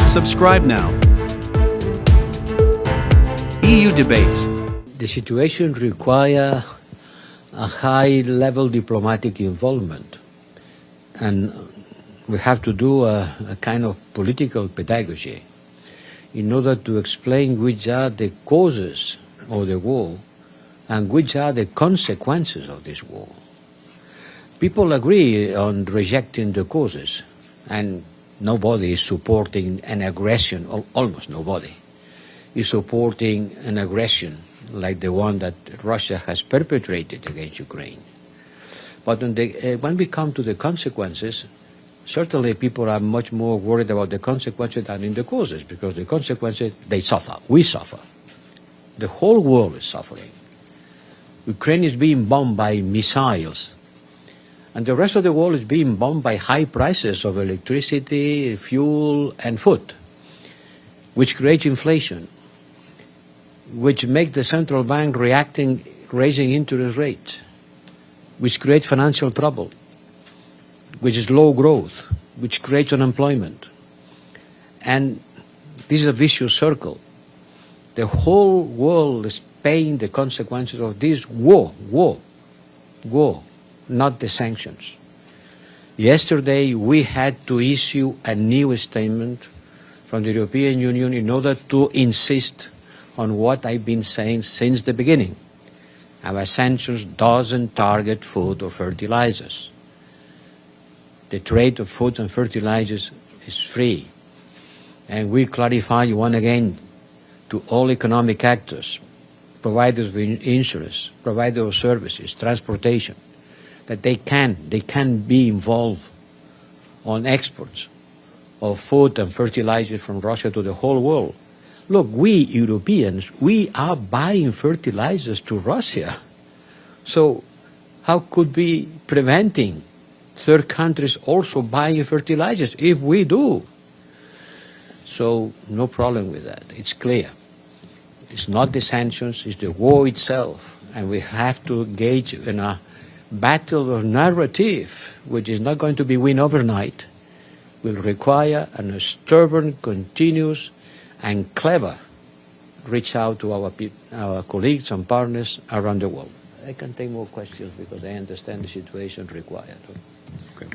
Subscribe now. EU Debates. The situation requires a high-level diplomatic involvement, and we have to do a kind of political pedagogy in order to explain which are the causes of the war and which are the consequences of this war. People agree on rejecting the causes, and nobody is supporting an aggression, or almost nobody is supporting an aggression like the one that Russia has perpetrated against Ukraine. But when we come to the consequences, certainly people are much more worried about the consequences than in the causes, because the consequences, they suffer. We suffer. The whole world is suffering. Ukraine is being bombed by missiles, and the rest of the world is being bombed by high prices of electricity, fuel, and food, which creates inflation, which makes the central bank reacting, raising interest rates, which creates financial trouble, which is low growth, which creates unemployment. And this is a vicious circle. The whole world is paying the consequences of this war, not the sanctions. Yesterday, we had to issue a new statement from the European Union in order to insist on what I've been saying since the beginning. Our sanctions doesn't target food or fertilizers. The trade of food and fertilizers is free. And we clarify one again to all economic actors, providers of insurance, providers of services, transportation, that they can be involved on exports of food and fertilizers from Russia to the whole world. Look, we Europeans, we are buying fertilizers to Russia. So how could we preventing third countries also buying fertilizers if we do? So no problem with that. It's clear. It's not the sanctions, it's the war itself. And we have to engage in a battle of narrative, which is not going to be won overnight, will require a stubborn, continuous, and clever reach out to our colleagues and partners around the world. I can take more questions because I understand the situation required. Okay.